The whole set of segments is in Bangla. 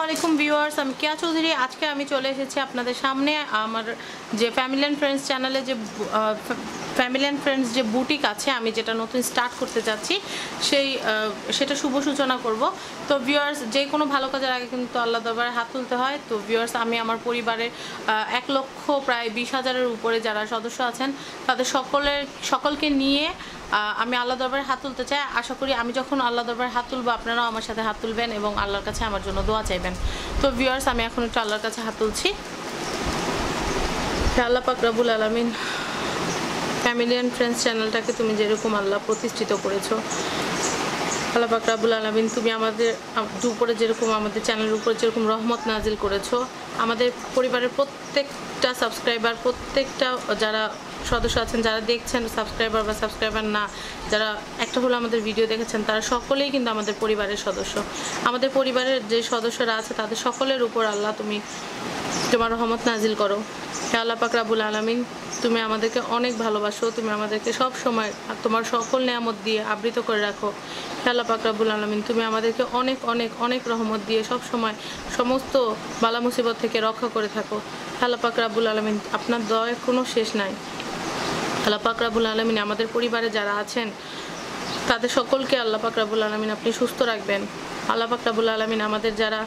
আলাইকুম ভিউয়ার্স, আমি কেয়া চৌধুরী। আজকে আমি চলে এসেছি আপনাদের সামনে আমার যে ফ্যামিলি অ্যান্ড ফ্রেন্ডস চ্যানেলে যে ফ্যামিলি অ্যান্ড ফ্রেন্ডস যে বুটিক আছে, আমি যেটা নতুন স্টার্ট করতে যাচ্ছি সেটা শুভ সূচনা করব। তো ভিউয়ার্স, যে কোনো ভালো কাজের আগে কিন্তু আল্লাহ দরবারে হাত তুলতে হয়। তো ভিউয়ার্স, আমি আমার পরিবারের 1 লক্ষ প্রায় 20,000-এর উপরে যারা সদস্য আছেন তাদের সকলকে নিয়ে আমি আল্লাহ দরবারে হাত তুলতে চাই। আশা করি আমি যখন আল্লাহ দরবারে হাত তুলবো আপনারাও আমার সাথে হাত তুলবেন এবং আল্লাহর কাছে আমার জন্য দোয়া চাইবেন। তো ভিউয়ার্স, আমি এখন একটু আল্লাহর কাছে হাত তুলছি। আল্লাহ পাক রব্বুল আলামিন, ফ্যামিলি অ্যান্ড ফ্রেন্ডস চ্যানেলটাকে তুমি যেরকম আল্লাহ প্রতিষ্ঠিত করেছো, আল্লাহ পাক রব্বুল আলামিন তুমি আমাদের উপরে যেরকম আমাদের চ্যানেলের উপরে যেরকম রহমত নাজিল করেছো, আমাদের পরিবারের প্রত্যেকটা সাবস্ক্রাইবার, প্রত্যেকটা যারা সদস্য আছেন, যারা দেখছেন সাবস্ক্রাইবার বা সাবস্ক্রাইবার না, যারা একটা হলো আমাদের ভিডিও দেখেছেন, তারা সকলেই কিন্তু আমাদের পরিবারের সদস্য। আমাদের পরিবারের যে সদস্যরা আছে তাদের সকলের উপর আল্লাহ তুমি তোমার রহমত নাজিল করো। হে আল্লাহ পাক রব্বুল আলামিন, তুমি আমাদেরকে অনেক ভালোবাসো, তুমি আমাদেরকে সব সময় তোমার সকল নেয়ামত দিয়ে আবৃত করে রাখো। হে আল্লাহ পাক রব্বুল আলামিন, তুমি আমাদেরকে অনেক অনেক অনেক রহমত দিয়ে সব সময় সমস্ত বালা মুসিবত থেকে রক্ষা করে থাকো। হে আল্লাহ পাক রব্বুল আলামিন, আপনার দয়ার কোনো শেষ নাই। আল্লাহ পাক রব্বুল আলামিন, আমাদের পরিবারে যারা আছেন তাদের সকলকে আল্লাহ পাক রব্বুল আলামিন আপনি সুস্থ রাখবেন। আল্লাহ পাক রব্বুল আলামিন, আমাদের যারা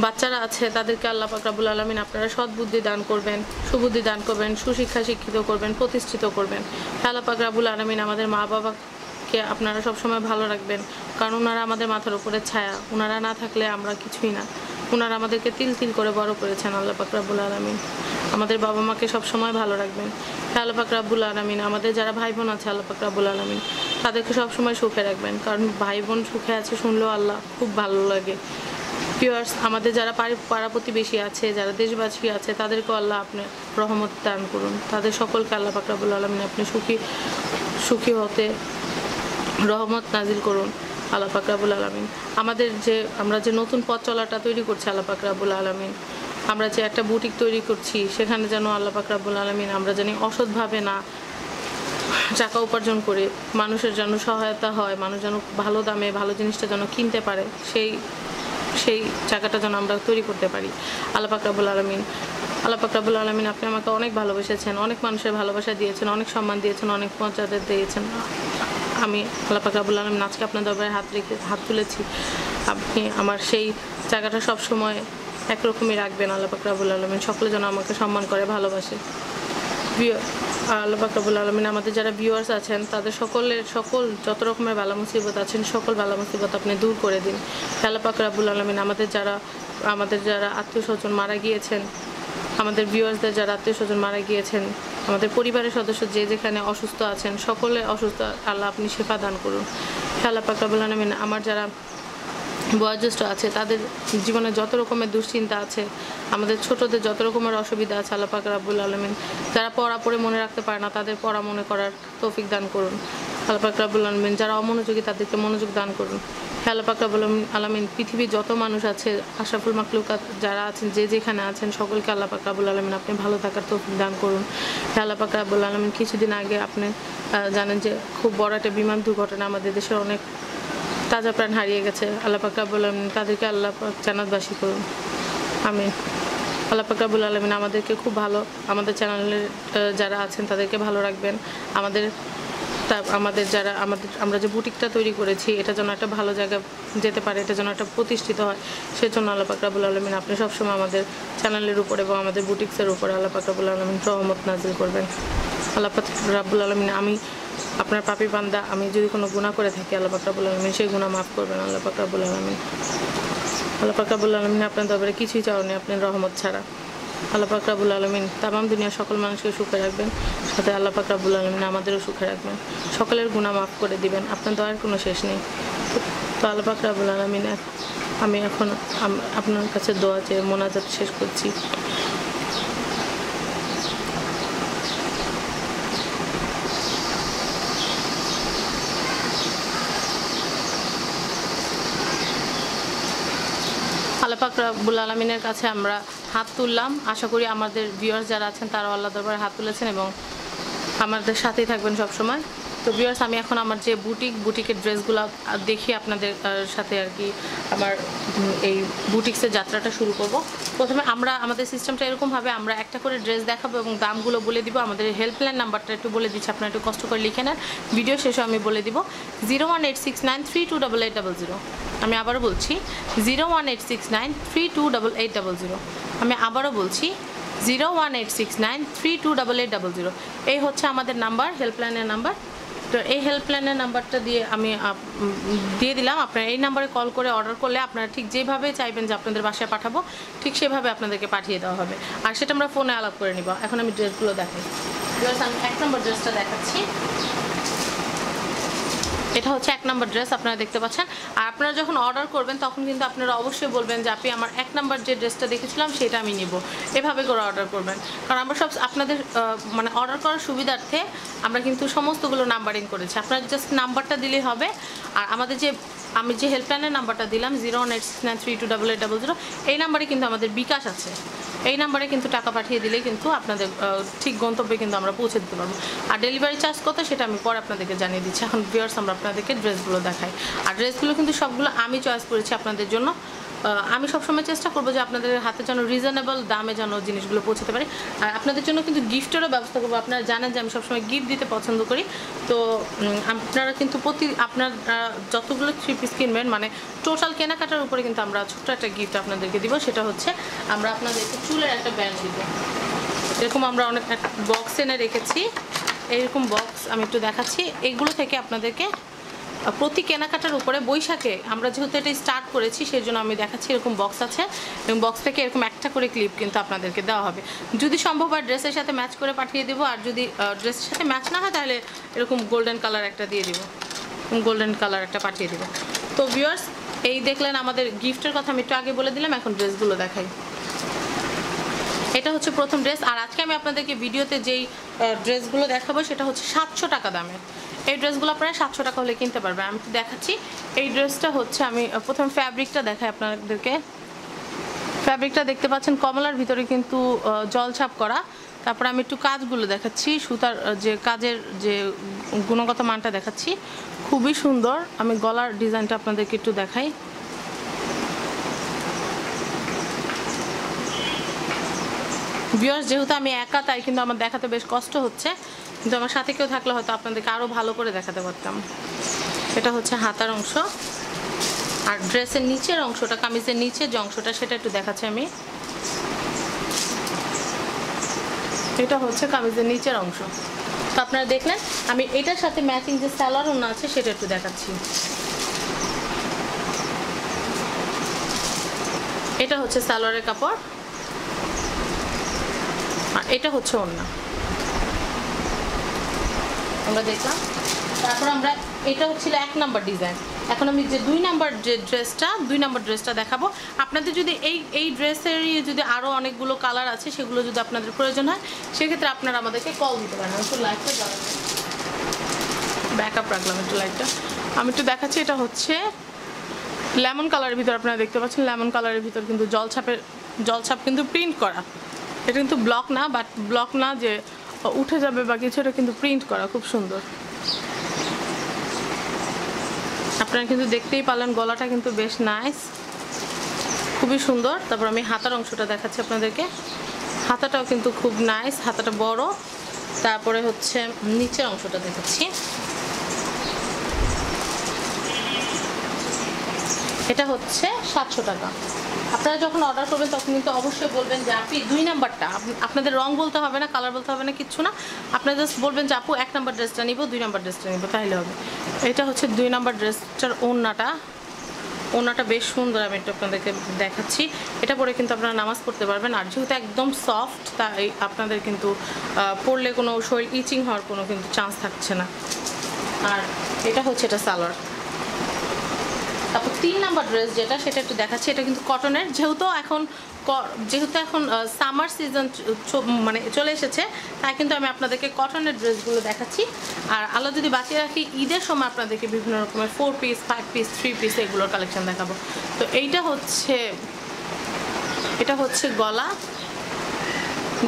বাচ্চারা আছে তাদেরকে আল্লাহ পাক রব্বুল আলামিন আপনারা সদ্বুদ্ধি দান করবেন, সুবুদ্ধি দান করবেন, সুশিক্ষা শিক্ষিত করবেন, প্রতিষ্ঠিত করবেন। আল্লাহ পাক রব্বুল আলামিন, আমাদের মা বাবাকে আপনারা সবসময় ভালো রাখবেন, কারণ ওনারা আমাদের মাথার উপরে ছায়া। ওনারা না থাকলে আমরা কিছুই না। ওনারা আমাদেরকে তিল তিল করে বড় করেছেন। আল্লাহ পাক রব্বুল আলামিন আমাদের বাবা মাকে সবসময় ভালো রাখবেন। আল্লাহ পাক রব্বুল আলামিন, আমাদের যারা ভাই বোন আছে আল্লাহ পাক রব্বুল আলামিন তাদেরকে সবসময় সুখে রাখবেন, কারণ ভাই বোন সুখে আছে শুনলেও আল্লাহ খুব ভালো লাগে। ভিউয়ার্স, আমাদের যারা পাড়া প্রতিবেশী আছে, যারা দেশবাসী আছে, তাদেরকেও আল্লাহ আপনি রহমত দান করুন। তাদের সকলকে আল্লাহ পাক রব্বুল আলামিন আপনি সুখী হতে রহমত নাজিল করুন। আল্লাহ পাক রব্বুল আলামিন, আমরা যে নতুন পথ চলাটা তৈরি করছি আল্লাহ পাক রব্বুল আলামিন, আমরা যে একটা বুটিক তৈরি করছি সেখানে যেন আল্লাহ পাক রব্বুল আলামিন আমরা জানি অসৎভাবে না টাকা উপার্জন করে মানুষের যেন সহায়তা হয়, মানুষ যেন ভালো দামে ভালো জিনিসটা যেন কিনতে পারে, সেই জায়গাটা যেন আমরা তৈরি করতে পারি। আল্লাহ পাক রব্বুল আলামিন আপনি আমাকে অনেক ভালোবেসেছেন, অনেক মানুষের ভালোবাসা দিয়েছেন, অনেক সম্মান দিয়েছেন, অনেক মর্যাদা দিয়েছেন। আমি আল্লাহ পাক রব্বুল আলামিন আজকে আপনার দরবারে হাত তুলেছি। আপনি আমার সেই জায়গাটা সবসময় একরকমই রাখবেন। আল্লাহ পাক রব্বুল আলামিন সকলে যেন আমাকে সম্মান করে, ভালোবাসে। আল্লাহ পাক রব্বুল আলামিন, আমাদের যারা ভিউয়ার্স আছেন তাদের সকল যত রকমের বালা মুসিবত আছেন সকল বালা মুসিবত আপনি দূর করে দিন। আল্লাহ পাক রব্বুল আলামিন, আমাদের যারা আত্মীয় স্বজন মারা গিয়েছেন, আমাদের ভিউয়ার্সদের যারা আত্মীয় স্বজন মারা গিয়েছেন, আমাদের পরিবারের সদস্য যে যেখানে অসুস্থ আছেন সকলে অসুস্থ আল্লাহ আপনি শেফা দান করুন। আল্লাহ পাক রব্বুল আলামিন, আমার যারা বয়োজ্যেষ্ঠ আছে তাদের জীবনে যত রকমের দুশ্চিন্তা আছে, আমাদের ছোটদের যত রকমের অসুবিধা আছে আল্লাহ পাক রব্বুল আলামিন, যারা পড়া পড়ে মনে রাখতে পারে না তাদের পড়া মনে করার তৌফিক দান করুন। আল্লাহ পাক রব্বুল আলামিন, যারা অমনোযোগী তাদেরকে মনোযোগ দান করুন। আল্লাহ পাক রব্বুল আলামিন, পৃথিবীর যত মানুষ আছে আশরাফুল মাখলুকাত যারা আছেন যে যেখানে আছেন সকলকে আল্লাহ পাক রব্বুল আলামিন আপনি ভালো থাকার তৌফিক দান করুন। আল্লাহ পাক রব্বুল আলামিন, কিছুদিন আগে আপনি জানেন যে খুব বড় একটা বিমান দুর্ঘটনা আমাদের দেশে অনেক তাজা প্রাণ হারিয়ে গেছে। আল্লাহ পাক রব্বুল আলামিন তাদেরকে আল্লাহ পাক জান্নাতবাসী করুন, আমিন। আল্লাহ পাক রব্বুল আলামিন আমাদেরকে খুব ভালো, আমাদের চ্যানেলের যারা আছেন তাদেরকে ভালো রাখবেন। আমরা যে বুটিকটা তৈরি করেছি এটা যেন একটা ভালো জায়গায় যেতে পারে, এটা যেন একটা প্রতিষ্ঠিত হয়, সেজন্য আল্লাহ পাক রব্বুল আলামিন আপনি সবসময় আমাদের চ্যানেলের উপর এবং আমাদের বুটিক্সের উপরে আল্লাহ পাক রব্বুল আলামিন রহমত নাজিল করবেন। আল্লাহ পাক রব্বুল আলামিন, আমি আপনার পাপী বান্দা, আমি যদি কোনো গুনাহ করে থাকি আল্লাহ পাক রব্বুল আলামিন সেই গুনাহ মাফ করবেন। আল্লাহ পাক রব্বুল আলামিন, আপনার দরবারে কিছুই চাওনি আপনার রহমত ছাড়া। আল্লাহ পাক রব্বুল আলামিন তামাম দুনিয়ার সকল মানুষকে সুখে রাখবেন, সাথে আল্লাহ পাক রব্বুল আলামিন আমাদেরও সুখে রাখবেন, সকলের গুনাহ মাফ করে দিবেন। আপনার দয়ার কোনো শেষ নেই। তো আল্লাহ পাক রব্বুল আলামিন, আমি এখন আপনার কাছে দোয়া চেয়ে মোনাজাত শেষ করছি। আল্লাহ পাক রব্বুল আলামিনের কাছে আমরা হাত তুললাম। আশা করি আমাদের ভিউয়ার্স যারা আছেন তারাও আল্লাহ দরবারে হাত তুলেছেন এবং আমাদের সাথেই থাকবেন সবসময়। তো ভিউয়ার্স আমি এখন আমার যে বুটিকের ড্রেসগুলো দেখি আপনাদের সাথে আর কি আমার এই বুটিক্সের যাত্রাটা শুরু করব। প্রথমে আমাদের সিস্টেমটা এরকমভাবে আমরা একটা করে ড্রেস দেখাবো এবং দামগুলো বলে দিব। আমাদের হেল্পলাইন নাম্বারটা একটু বলে দিচ্ছি, আপনারা একটু কষ্ট করে লিখে নেন, ভিডিও শেষে আমি বলে দিব 01869328800। আমি আবারও বলছি 01869328800। আমি আবারও বলছি 01869328800। এই হচ্ছে আমাদের নাম্বার, হেল্পলাইনের নাম্বার। তো এই হেল্পলাইনের নাম্বারটা দিয়ে আমি দিয়ে দিলাম। আপনারা এই নাম্বারে কল করে অর্ডার করলে আপনারা ঠিক যেভাবে চাইবেন যে আপনাদের বাসায় পাঠাবো ঠিক সেভাবে আপনাদেরকে পাঠিয়ে দেওয়া হবে, আর সেটা আমরা ফোনে আলাপ করে নিব। এখন আমি ড্রেসগুলো দেখাই। আমি 1 নম্বর ড্রেসটা দেখাচ্ছি। এটা হচ্ছে 1 নম্বর ড্রেস, আপনারা দেখতে পাচ্ছেন। আর আপনারা যখন অর্ডার করবেন তখন কিন্তু আপনারা অবশ্যই বলবেন যে আপনি আমার 1 নম্বর যে ড্রেসটা দেখেছিলাম সেটা আমি নিব, এভাবে করে অর্ডার করবেন। কারণ আমরা সব আপনাদের মানে অর্ডার করার সুবিধার্থে আমরা কিন্তু সমস্তগুলো নাম্বারিং করেছি। আপনারা জাস্ট নাম্বারটা দিলেই হবে। আর আমি যে হেল্পলাইনের নাম্বারটা দিলাম 01869328800, এই নাম্বারে কিন্তু আমাদের বিকাশ আছে। এই নাম্বারে কিন্তু টাকা পাঠিয়ে দিলেই কিন্তু আপনাদের ঠিক গন্তব্যে কিন্তু আমরা পৌঁছে দিতে পারবো। আর ডেলিভারি চার্জ কত সেটা আমি পরে আপনাদেরকে জানিয়ে দিচ্ছি। এখন ভিউয়ার্স আমরা আপনাদেরকে ড্রেসগুলো দেখাই। আর ড্রেসগুলো কিন্তু সবগুলো আমি চয়েস করেছি আপনাদের জন্য। আমি সবসময় চেষ্টা করবো যে আপনাদের হাতে যেন রিজনেবল দামে যেন জিনিসগুলো পৌঁছাতে পারি। আর আপনাদের জন্য কিন্তু গিফটেরও ব্যবস্থা করবো। আপনারা জানেন যে আমি সবসময় গিফট দিতে পছন্দ করি। তো আপনারা কিন্তু আপনারা যতগুলো 3 পিস কিনবেন মানে টোটাল কেনাকাটার উপরে কিন্তু আমরা ছোট্ট একটা গিফট আপনাদেরকে দিব। সেটা হচ্ছে আমরা আপনাদেরকে চুলের একটা ব্যান্ড দিব। এরকম আমরা অনেক বক্স এনে রেখেছি। এইরকম বক্স আমি একটু দেখাচ্ছি। এইগুলো থেকে আপনাদেরকে প্রতি কেনাকাটার উপরে বৈশাখে আমরা যেহেতু এটা স্টার্ট করেছি সেই জন্য আমি দেখাচ্ছি এরকম বক্স আছে এবং বক্স থেকে এরকম একটা করে ক্লিপ কিন্তু আপনাদেরকে দেওয়া হবে। যদি সম্ভব হয় ড্রেসের সাথে ম্যাচ করে পাঠিয়ে দেবো, আর যদি ড্রেসের সাথে ম্যাচ না হয় তাহলে এরকম গোল্ডেন কালার একটা দিয়ে দিব, গোল্ডেন কালার একটা পাঠিয়ে দেবো। তো ভিউয়ার্স এই দেখলেন আমাদের গিফটের কথা আমি একটু আগে বলে দিলাম। এখন ড্রেসগুলো দেখাই। এটা হচ্ছে প্রথম ড্রেস। আর আজকে আমি আপনাদেরকে ভিডিওতে যেই ড্রেসগুলো দেখাবো সেটা হচ্ছে 700 টাকা দামের। এই ড্রেসগুলো আপনারা 700 টাকা হলে কিনতে পারবেন। আমি দেখাচ্ছি এই ড্রেসটা হচ্ছে, আমি প্রথম ফ্যাব্রিকটা দেখাই আপনাদেরকে। ফ্যাব্রিকটা দেখতে পাচ্ছেন কমলার ভিতরে কিন্তু জলছাপ করা। তারপর আমি একটু কাজগুলো দেখাচ্ছি, সুতার যে কাজের যে গুণগত মানটা দেখাচ্ছি, খুবই সুন্দর। আমি গলার ডিজাইনটা আপনাদেরকে একটু দেখাই। ভিউয়ার্স যেহেতু আমি একা তাই কিন্তু আমার দেখাতে বেশ কষ্ট হচ্ছে, কিন্তু আমার সাথে কেউ থাকলে হয়তো আপনাদেরকে আরও ভালো করে দেখাতে পারতাম। এটা হচ্ছে হাতার অংশ। আর ড্রেসের নিচের অংশটা, কামিজের নিচের যে অংশটা সেটা একটু দেখাচ্ছি আমি। এটা হচ্ছে কামিজের নিচের অংশ। তো আপনারা দেখলেন। আমি এটার সাথে ম্যাচিং যে সালোয়ার ওড়না আছে সেটা একটু দেখাচ্ছি। এটা হচ্ছে সালোয়ারের কাপড় আর এটা হচ্ছে ওড়না। আমরা দেখলাম। তারপর আমরা এটা হচ্ছিল 1 নম্বর ডিজাইন। এখন আমি যে 2 নম্বর ড্রেসটা দেখাবো। আপনাদের যদি এই ড্রেসেরই যদি আরও অনেকগুলো কালার আছে সেগুলো যদি আপনাদের প্রয়োজন হয় সেক্ষেত্রে আপনারা আমাদেরকে কল দিতে পারেন। একটু লাইটটা জ্বালাবেন, ব্যাকআপ রাখলাম একটু লাইটটা। আমি একটু দেখাচ্ছি। এটা হচ্ছে লেমন কালারের ভিতর, আপনারা দেখতে পাচ্ছেন লেমন কালারের ভিতর কিন্তু জলছাপ কিন্তু প্রিন্ট করা। এটা কিন্তু ব্লক না যে উঠে যাবে বা কিছু, এটা কিন্তু প্রিন্ট করা, খুব সুন্দর। আপনারা কিন্তু দেখতেই পারলেন গলাটা কিন্তু বেশ নাইস, খুবই সুন্দর। তারপর আমি হাতার অংশটা দেখাচ্ছি আপনাদেরকে। হাতাটাও কিন্তু খুব নাইস, হাতাটা বড়। তারপরে হচ্ছে নিচের অংশটা দেখাচ্ছি। এটা হচ্ছে 700 টাকা। আপনারা যখন অর্ডার করবেন তখন কিন্তু অবশ্যই বলবেন যে আপনি 2 নাম্বারটা, আপনাদের রং বলতে হবে না, কালার বলতে হবে না, কিচ্ছু না। আপনারা জাস্ট বলবেন যে আপু 1 নাম্বার ড্রেসটা নিব, 2 নাম্বার ড্রেসটা নিব, তাহলে হবে। এটা হচ্ছে 2 নাম্বার ড্রেসটার ওড়নাটা বেশ সুন্দর। আমি একটু আপনাদেরকে দেখাচ্ছি। এটা পরে কিন্তু আপনারা নামাজ পড়তে পারবেন। আর যেহেতু একদম সফট তাই আপনাদের কিন্তু পরলে কোনো শরীর ইচিং হওয়ার কোনো কিন্তু চান্স থাকছে না। আর এটা হচ্ছে এটা সালোয়ার। তারপর 3 নাম্বার ড্রেস যেটা সেটা একটু দেখাচ্ছি। এটা কিন্তু কটনের। যেহেতু এখন সামার সিজন মানে চলে এসেছে তাই কিন্তু আমি আপনাদেরকে কটনের ড্রেসগুলো দেখাচ্ছি। আর আলো যদি বাঁচিয়ে রাখি ঈদের সময় আপনাদেরকে বিভিন্ন রকমের 4 পিস 5 পিস 3 পিস এগুলোর কালেকশন দেখাবো। তো এটা হচ্ছে গলা।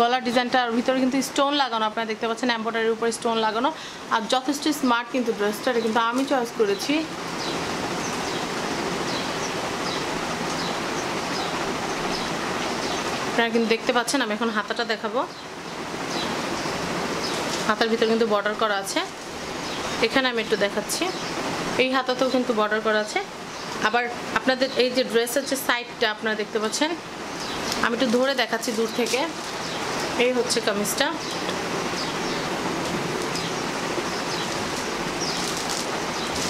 গলার ডিজাইনটার ভিতরে কিন্তু স্টোন লাগানো, আপনারা দেখতে পাচ্ছেন এমব্রয়ডারির উপরে স্টোন লাগানো, আর যথেষ্ট স্মার্ট কিন্তু ড্রেসটা, কিন্তু আমি চয়েস করেছি। আপনারা কিন্তু দেখতে পাচ্ছেন, আমি এখন হাতাটা দেখাবো। হাতার ভিতরে কিন্তু বর্ডার করা আছে, এখানে আমি একটু দেখাচ্ছি, এই হাতাতেও কিন্তু বর্ডার করা আছে। আবার আপনাদের এই যে ড্রেসের যে সাইডটা আপনারা দেখতে পাচ্ছেন, আমি একটু ধরে দেখাচ্ছি দূর থেকে, এই হচ্ছে কামিজটা।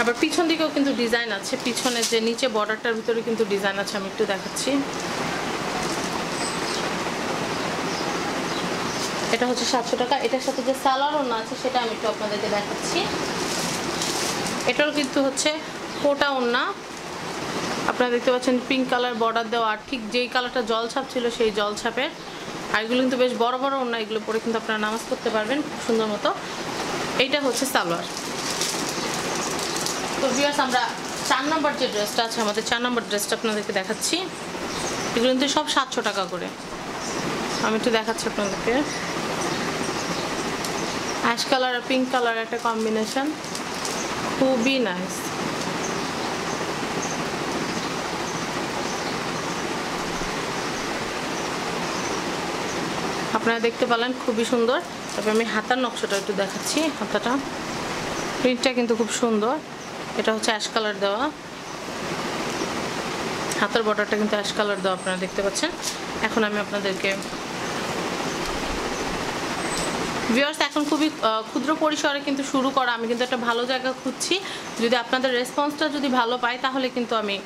আবার পিছন দিকেও কিন্তু ডিজাইন আছে, পিছনে যে নিচে বর্ডারটার ভিতরে কিন্তু ডিজাইন আছে, আমি একটু দেখাচ্ছি। এটা হচ্ছে 700 টাকা। এটার সাথে যে সালোয়ার ওড়না আছে সেটা আমি একটু আপনাদেরকে দেখাচ্ছি। এটাও কিন্তু হচ্ছে কোটা ওড়না, আপনারা দেখতে পাচ্ছেন পিঙ্ক কালার বর্ডার দেওয়া, আর ঠিক যেই কালারটা জলছাপ ছিল সেই জলছাপের। আর এগুলো কিন্তু বেশ বড় বড় ওড়না, এগুলো পরে কিন্তু আপনারা নামাজ পড়তে পারবেন খুব সুন্দর মতো। এইটা হচ্ছে সালোয়ার। তো ভিউয়ার্স, আমরা 4 নম্বর যে ড্রেসটা আছে, আমাদের 4 নম্বর ড্রেসটা আপনাদেরকে দেখাচ্ছি। এগুলো কিন্তু সব 700 টাকা করে। আমি একটু দেখাচ্ছি আপনাদেরকে। অ্যাশ কালার আর পিঙ্ক কালার একটা কম্বিনেশন, খুবই নাইস। আপনারা দেখতে পেলেন, খুবই সুন্দর। তবে আমি হাতার নকশাটা একটু দেখাচ্ছি। হাতাটা প্রিন্টটা কিন্তু খুব সুন্দর। এটা হচ্ছে অ্যাশ কালার দেওয়া, হাতার বর্ডারটা কিন্তু অ্যাশ কালার দেওয়া, আপনারা দেখতে পাচ্ছেন। এখন আমি আপনাদেরকে ভিউয়ার্স, এখন খুবই ক্ষুদ্র পরিসরে কিন্তু শুরু করা, আমি কিন্তু একটা ভালো জায়গা খুঁজছি। যদি আপনাদের রেসপন্সটা যদি ভালো পাই তাহলে কিন্তু আমি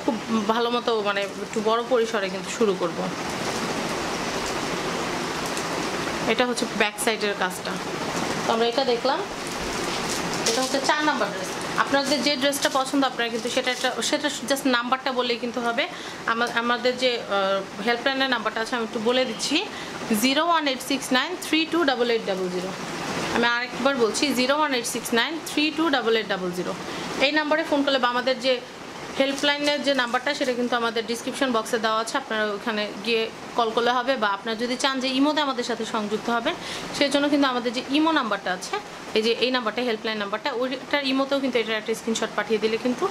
খুব ভালো মতো মানে একটু বড় পরিসরে কিন্তু শুরু করব। এটা হচ্ছে ব্যাক সাইডের কাজটা। তো আমরা এটা দেখলাম, এটা হচ্ছে 4 নাম্বার ড্রেস। আপনাদের যে ড্রেসটা পছন্দ আপনারা কিন্তু সেটা জাস্ট নাম্বারটা বললেই কিন্তু হবে। আমাদের যে হেল্পলাইনের নাম্বারটা আছে আমি একটু বলে দিচ্ছি, 01869328800। আমি আরেকবার বলছি, 01869328800। এই নাম্বারে ফোন করলে বা আমাদের যে হেল্পলাইনের যে নাম্বারটা সেটা কিন্তু আমাদের ডিসক্রিপশন বক্সে দেওয়া আছে, আপনারা ওখানে গিয়ে কল করলে হবে। বা আপনারা যদি চান যে ইমোতে আমাদের সাথে সংযুক্ত হবেন, সেই জন্য কিন্তু আমাদের যে ইমো নাম্বারটা আছে, এই যে এই নাম্বারটা হেল্পলাইন নাম্বারটা, ওইটার ইমোতেও কিন্তু এটার একটা স্ক্রিনশট পাঠিয়ে দিলে কিন্তু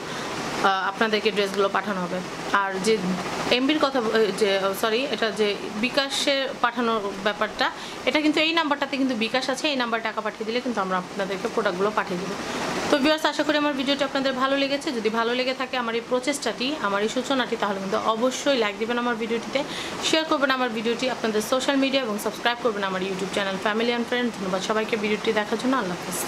আপনাদেরকে ড্রেসগুলো পাঠানো হবে। আর যে এমবির কথা, যে সরি, এটা যে বিকাশে পাঠানোর ব্যাপারটা, এটা কিন্তু এই নাম্বারটাতে কিন্তু বিকাশ আছে, এই নাম্বার টাকা পাঠিয়ে দিলে কিন্তু আমরা আপনাদেরকে প্রোডাক্টগুলো পাঠিয়ে দেবো। তো ভিউয়ার্স, আশা করি আমার ভিডিওটি আপনাদের ভালো লেগেছে। যদি ভালো লেগে থাকে আমার এই প্রচেষ্টাটি, আমার এই সূচনাটি, তাহলে কিন্তু অবশ্যই লাইক দিবেন আমার ভিডিওটিতে, শেয়ার করবেন আমার ভিডিওটি আপনাদের সোশ্যাল মিডিয়া এবং সাবস্ক্রাইব করবেন আমার YouTube channel family and friend. ধন্যবাদ সবাইকে ভিডিওটি দেখার জন্য। আল্লাহ হাফেজ।